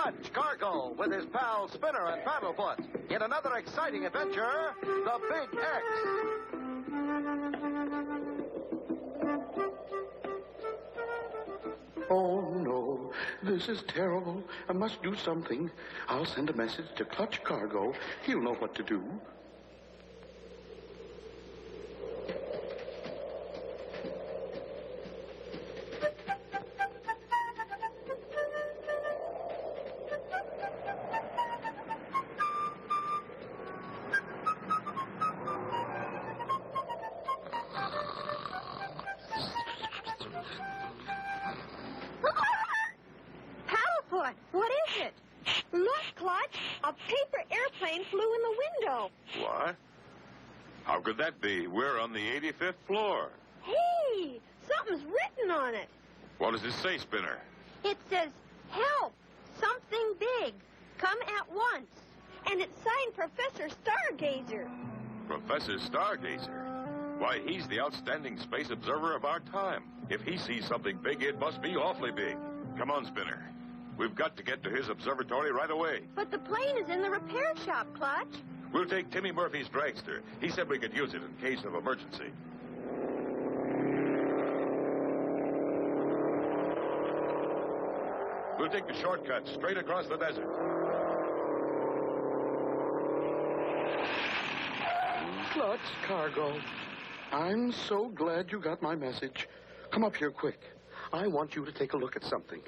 Clutch Cargo with his pals Spinner and Paddlefoot in another exciting adventure, the Big X. Oh, no. This is terrible. I must do something. I'll send a message to Clutch Cargo. He'll know what to do. What is it? Look, Clutch. A paper airplane flew in the window. What? How could that be? We're on the 85th floor. Hey, something's written on it. What does it say, Spinner? It says, help, something big, come at once. And it's signed Professor Stargazer. Professor Stargazer? Why, he's the outstanding space observer of our time. If he sees something big, it must be awfully big. Come on, Spinner. We've got to get to his observatory right away. But the plane is in the repair shop, Clutch. We'll take Timmy Murphy's dragster. He said we could use it in case of emergency. We'll take the shortcut straight across the desert. Clutch Cargo. I'm so glad you got my message. Come up here quick. I want you to take a look at something.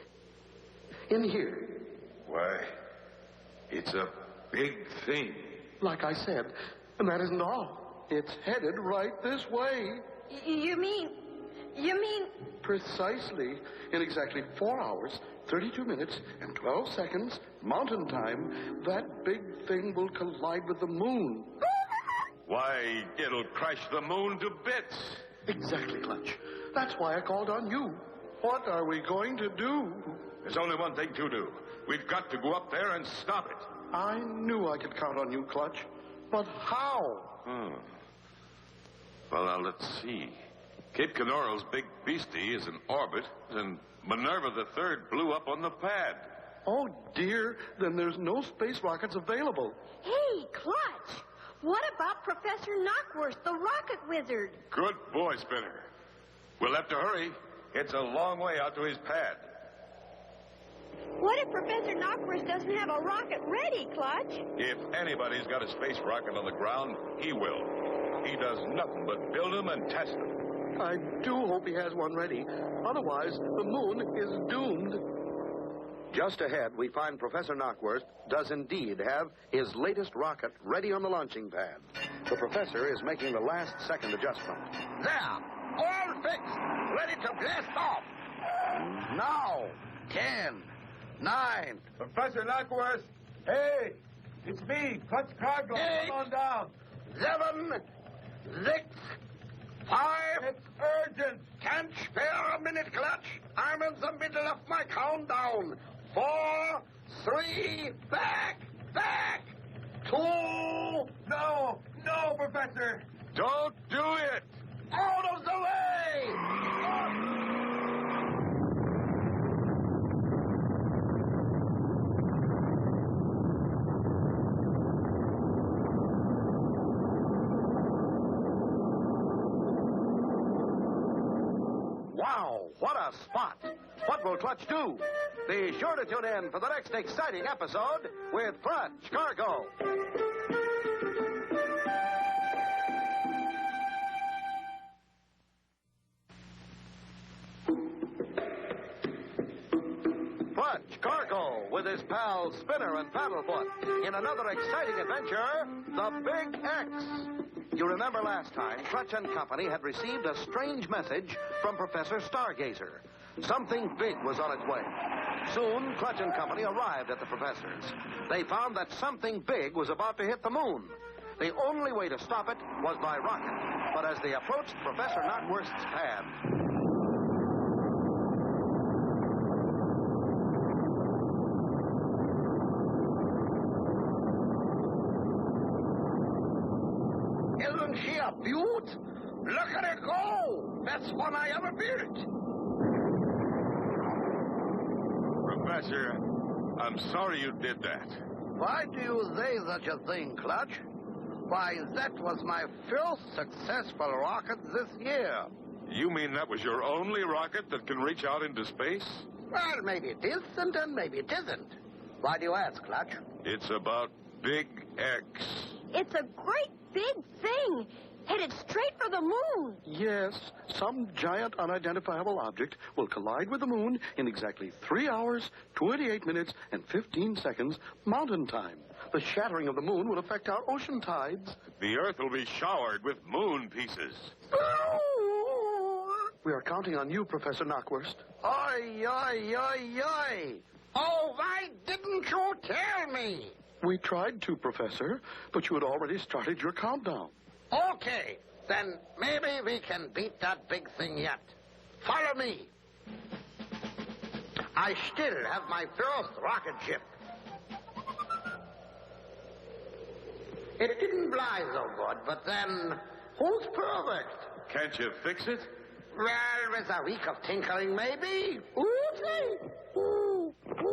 In here. Why, it's a big thing. Like I said, and that isn't all. It's headed right this way. You mean... Precisely. In exactly 4 hours, 32 minutes, and 12 seconds, mountain time, that big thing will collide with the moon. Why, it'll crash the moon to bits. Exactly, Clutch. That's why I called on you. What are we going to do? There's only one thing to do. We've got to go up there and stop it. I knew I could count on you, Clutch. But how? Well, now, let's see. Cape Canaveral's big beastie is in orbit, and Minerva the Third blew up on the pad. Oh, dear. Then there's no space rockets available. Hey, Clutch. What about Professor Knockworth, the rocket wizard? Good boy, Spinner. We'll have to hurry. It's a long way out to his pad. What if Professor Knockworth doesn't have a rocket ready, Clutch? If anybody's got a space rocket on the ground, he will. He does nothing but build them and test them. I do hope he has one ready. Otherwise, the moon is doomed. Just ahead, we find Professor Knockworth does indeed have his latest rocket ready on the launching pad. The professor is making the last-second adjustment. There, all fixed, ready to blast off. Now, 10, 9. Professor Knockworth, hey, it's me, Clutch Cargo. 8, Come on down. 7, 6, 5. It's urgent. Can't spare a minute, Clutch. I'm in the middle of my countdown. 4, 3, back, 2. No, Professor. Don't do it! Out of the way! Wow, what a spot. What will Clutch do? Be sure to tune in for the next exciting episode with Clutch Cargo. Clutch Cargo with his pals Spinner and Paddlefoot in another exciting adventure, the Big X. You remember last time, Clutch and Company had received a strange message from Professor Stargazer. Something big was on its way. Soon, Clutch and Company arrived at the professor's. They found that something big was about to hit the moon. The only way to stop it was by rocket. But as they approached Professor Knockworth's pad... Isn't she a beaut? Look at her go! Best one I ever built. Professor, I'm sorry you did that. Why do you say such a thing, Clutch? Why, that was my first successful rocket this year. You mean that was your only rocket that can reach out into space? Well, maybe it is, and then maybe it isn't. Why do you ask, Clutch? It's about Big X. It's a great big thing, headed straight for the moon. Yes, some giant unidentifiable object will collide with the moon in exactly 3 hours, 28 minutes, and 15 seconds mountain time. The shattering of the moon will affect our ocean tides. The Earth will be showered with moon pieces. We are counting on you, Professor Knockwurst. Oi, oi, oi, oi. Oh, why didn't you tell me? We tried to, Professor, but you had already started your countdown. Okay, then maybe we can beat that big thing yet. Follow me. I still have my first rocket ship. It didn't fly so good, but then who's perfect? Can't you fix it? Well, with a week of tinkering, maybe.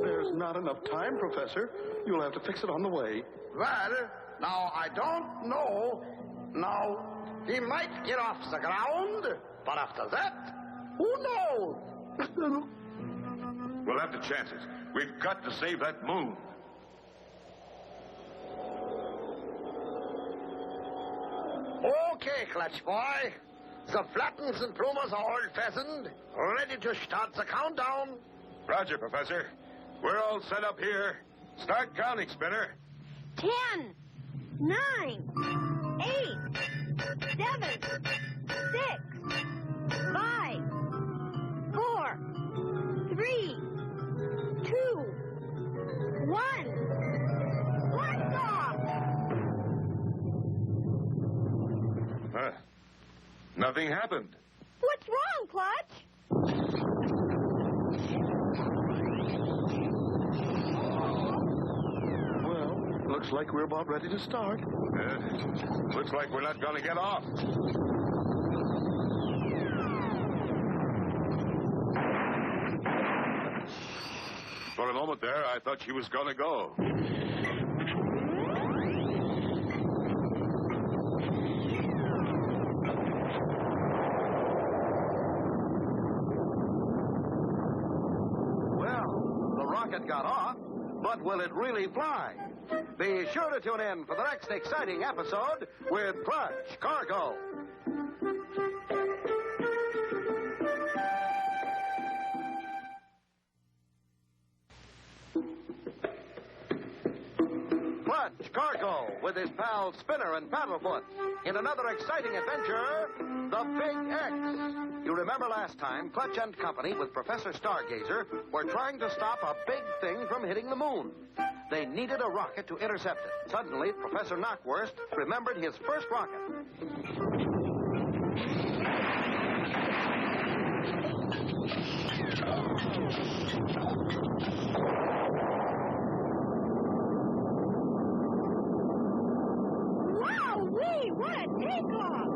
There's not enough time, Professor. You'll have to fix it on the way. Well, now, I don't know. Now, he might get off the ground, but after that, who knows? We'll have to chance it. We've got to save that moon. Okay, Clutch boy. The flattens and plumers are all fastened, ready to start the countdown. Roger, Professor. We're all set up here. Start counting, Spinner. 10, 9, 8, 7, 6, 5, 4, 3, 2, 1. Blast off! Nothing happened. What's wrong, Clutch? Well, looks like we're about ready to start. Looks like we're not going to get off. For a moment there, I thought she was going to go. Got off, but will it really fly? Be sure to tune in for the next exciting episode with Clutch Cargo. Clutch Cargo with his pals Spinner and Paddlefoot in another exciting adventure, the Big X. You remember last time, Clutch and Company with Professor Stargazer were trying to stop a big thing from hitting the moon. They needed a rocket to intercept it. Suddenly, Professor Knockwurst remembered his first rocket. Wowee, what a takeoff!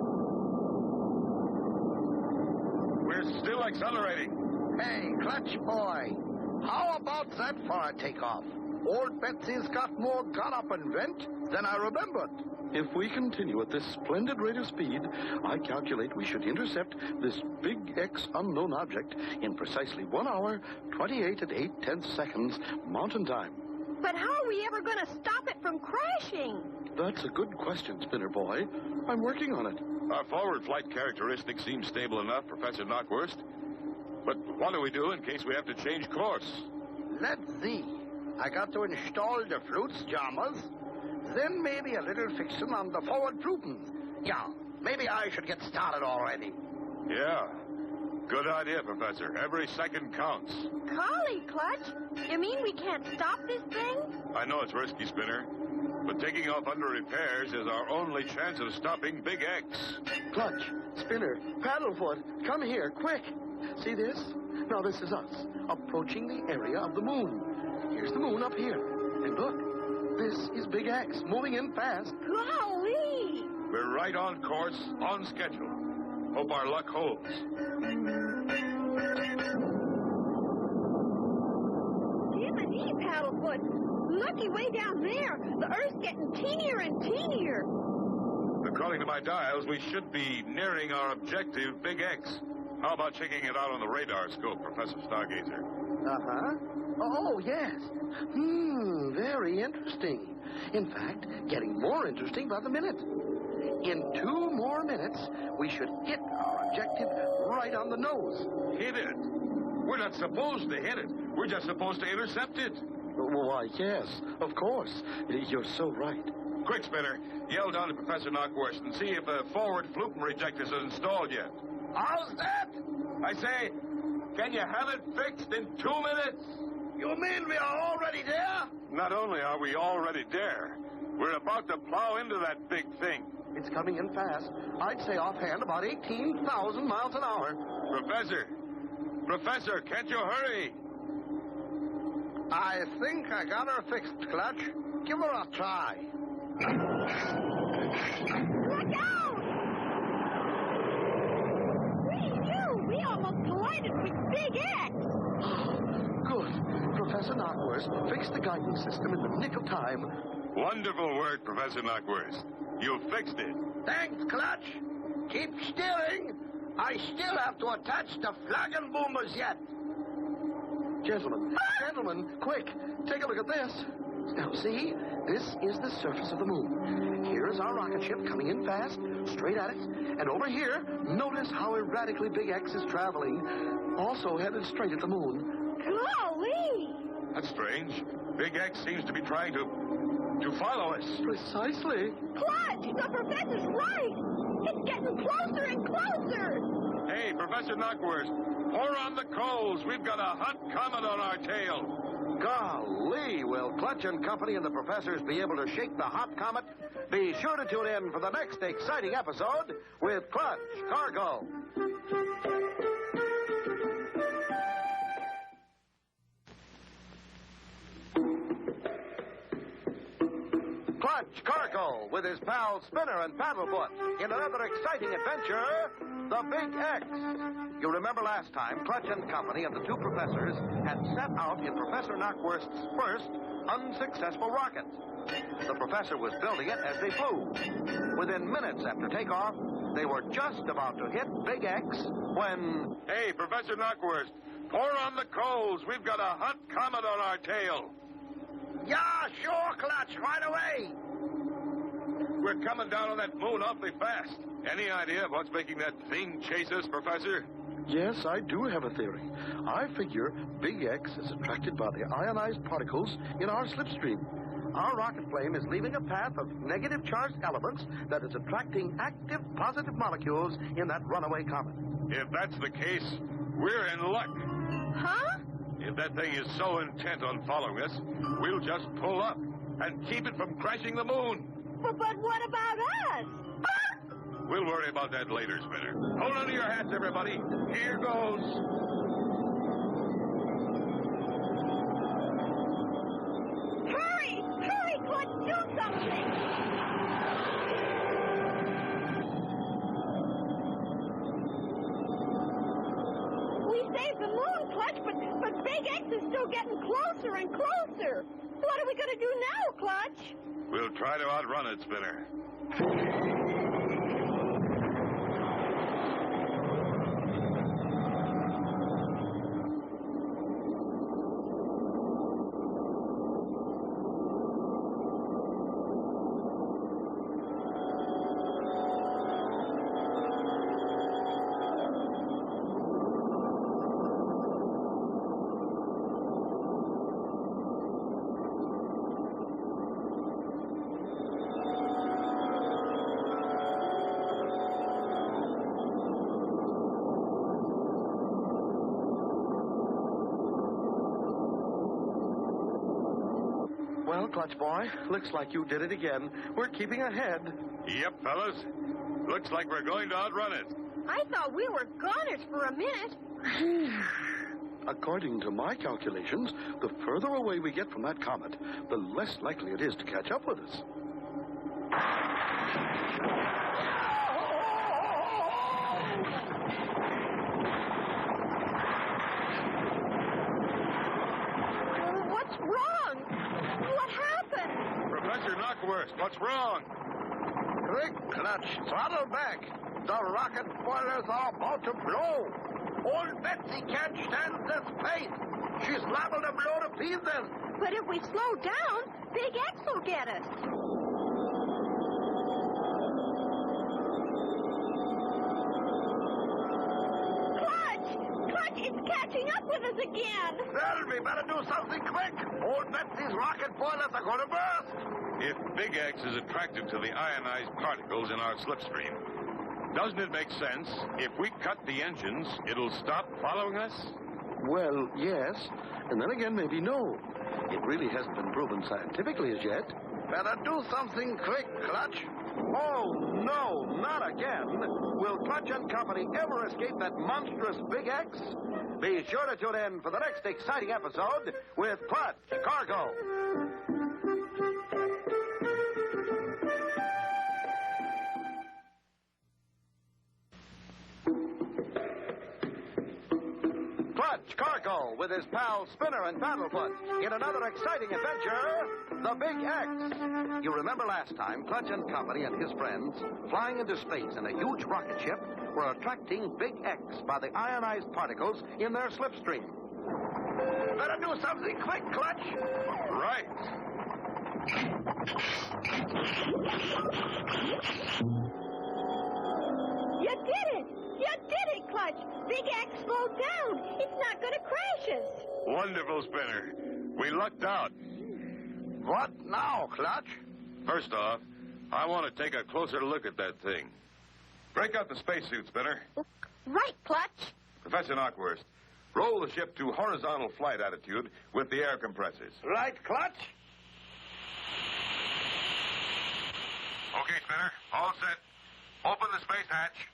We're still accelerating. Hey, Clutch boy, how about that for a takeoff? Old Betsy's got more gun up and vent than I remembered. If we continue at this splendid rate of speed, I calculate we should intercept this Big X unknown object in precisely 1 hour, 28 and 8/10 seconds mountain time. But how are we ever going to stop it from crashing? That's a good question, Spinner boy. I'm working on it. Our forward flight characteristics seem stable enough, Professor Knockwurst. But what do we do in case we have to change course? Let's see. I got to install the flutes jammers, then maybe a little fixing on the forward flutens. Yeah, maybe I should get started already. Yeah. Good idea, Professor. Every second counts. Golly, Clutch, you mean we can't stop this thing? I know it's risky, Spinner, but taking off under repairs is our only chance of stopping Big X. Clutch, Spinner, Paddlefoot, come here, quick. See this? Now, this is us, approaching the area of the moon. Here's the moon up here. And look, this is Big X, moving in fast. Golly! We're right on course, on schedule. Hope our luck holds. Jiminy, Paddlefoot. Looky, way down there. The Earth's getting teenier and teenier. According to my dials, we should be nearing our objective, Big X. How about checking it out on the radar scope, Professor Stargazer? Uh-huh. Oh, yes. Very interesting. In fact, getting more interesting by the minute. In 2 more minutes, we should hit our objective right on the nose. Hit it? We're not supposed to hit it. We're just supposed to intercept it. Why, yes, of course. You're so right. Quick, Spinner. Yell down to Professor Knockwurst and see if the forward Flupen rejectors are installed yet. How's that? I say, can you have it fixed in 2 minutes? You mean we are already there? Not only are we already there, we're about to plow into that big thing. It's coming in fast. I'd say offhand about 18,000 miles an hour. Professor, can't you hurry? I think I got her fixed, Clutch. Give her a try. Look out! We almost collided with Big X. Good. Professor Knockwurst fixed the guidance system in the nick of time. Wonderful work, Professor Knockwurst. You fixed it. Thanks, Clutch. Keep steering. I still have to attach the flagon boomers yet. Gentlemen, quick, take a look at this. Now, see, this is the surface of the moon. Here is our rocket ship coming in fast, straight at it. And over here, notice how erratically Big X is traveling, also headed straight at the moon. Golly! That's strange. Big X seems to be trying to follow us. Precisely. Clutch, the professor's right. It's getting closer and closer. Hey, Professor Knockwurst, pour on the coals. We've got a hot comet on our tail. Golly, will Clutch and Company and the professors be able to shake the hot comet? Be sure to tune in for the next exciting episode with Clutch Cargo. Clutch Cargo with his pals Spinner and Paddlefoot in another exciting adventure, the Big X. You remember last time, Clutch and Company and the 2 professors had set out in Professor Knockwurst's first unsuccessful rocket. The professor was building it as they flew. Within minutes after takeoff, they were just about to hit Big X when... Hey, Professor Knockwurst, pour on the coals. We've got a hot comet on our tail. Yeah, sure, Clutch, right away. We're coming down on that moon awfully fast. Any idea of what's making that thing chase us, Professor? Yes, I do have a theory. I figure Big X is attracted by the ionized particles in our slipstream. Our rocket flame is leaving a path of negative charged elements that is attracting active positive molecules in that runaway comet. If that's the case, we're in luck. Huh? If that thing is so intent on following us, we'll just pull up and keep it from crashing the moon. But what about us? We'll worry about that later, Spinner. Hold on to your hats, everybody. Here goes. Hurry, Clutch, do something. We saved the moon, Clutch, but Big X is still getting closer and closer. What are we going to do now, Clutch? We'll try to outrun it, Spinner. Well, Clutch Boy, looks like you did it again. We're keeping ahead. Yep, fellas. Looks like we're going to outrun it. I thought we were goners for a minute. According to my calculations, the further away we get from that comet, the less likely it is to catch up with us. What's wrong? Awkward. What's wrong? Quick, Clutch, throttle back. The rocket boilers are about to blow. Old Betsy can't stand this pace. She's liable to blow to pieces. But if we slow down, Big X will get us. Clutch, it's catching up with us again. Well, we better do something quick. Old Betsy's rocket boilers are going to burst. If Big X is attracted to the ionized particles in our slipstream, doesn't it make sense if we cut the engines, it'll stop following us? Well, yes. And then again, maybe no. It really hasn't been proven scientifically as yet. Better do something quick, Clutch. Oh, no, not again. Will Clutch and Company ever escape that monstrous Big X? Be sure to tune in for the next exciting episode with Clutch Cargo. Clutch Cargo with his pals Spinner and Paddlefoot in another exciting adventure, the Big X. You remember last time, Clutch and Company and his friends, flying into space in a huge rocket ship, were attracting Big X by the ionized particles in their slipstream. Better do something quick, Clutch. Right. You did it! You did it, Clutch! Big X slowed down. It's not going to crash us. Wonderful, Spinner. We lucked out. What now, Clutch? First off, I want to take a closer look at that thing. Break out the spacesuit, Spinner. Right, Clutch. Professor Knockwurst, roll the ship to horizontal flight attitude with the air compressors. Right, Clutch. Okay, Spinner. All set. Open the space hatch.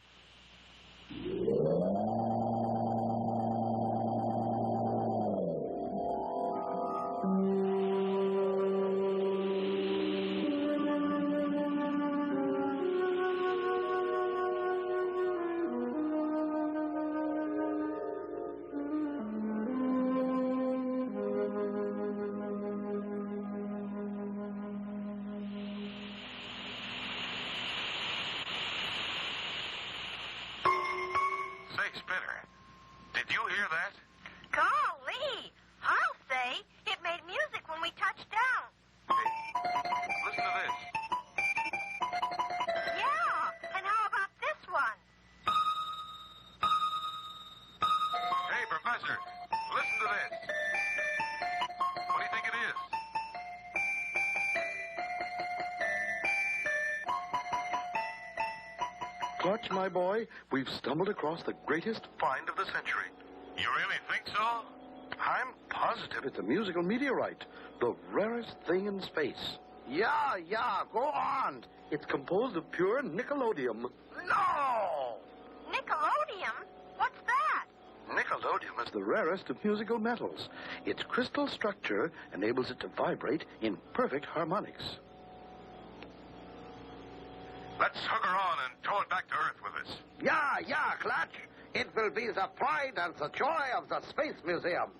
Say, Spinner, did you hear that? Golly! I'll say it made music when we touched down. Hey, listen to this. Yeah, and how about this one? Hey, Professor, listen to this. What do you think it is? Clutch, my boy, we've stumbled across the greatest find of the century. You really think so? I'm positive it's a musical meteorite, the rarest thing in space. Yeah, go on. It's composed of pure nickelodeum. No! Nickelodeum? What's that? Nickelodeum is the rarest of musical metals. Its crystal structure enables it to vibrate in perfect harmonics. Let's hug her on and tow it back to Earth with us. Yeah, Clutch. It will be the pride and the joy of the Space Museum.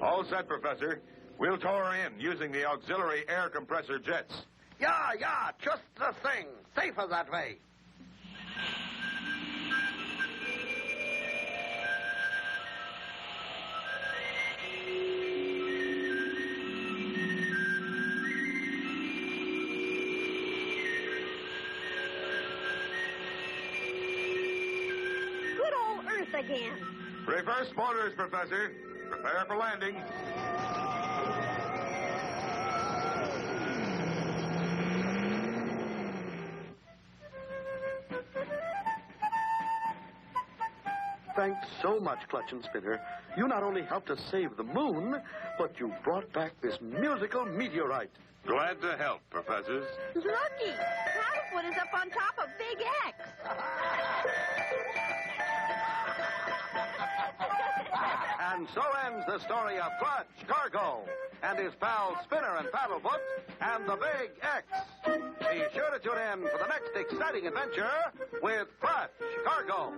All set, Professor. We'll tow her in using the auxiliary air compressor jets. Yeah, just the thing. Safer that way. Good old Earth again. Reverse motors, Professor. Prepare for landing. Thanks so much, Clutch and Spinner. You not only helped us save the moon, but you brought back this musical meteorite. Glad to help, Professors. Looky, Paddlefoot is up on top of Big X. And so ends the story of Clutch Cargo. and his pals Spinner and Paddlefoot and the Big X. Be sure to tune in for the next exciting adventure with Clutch Cargo.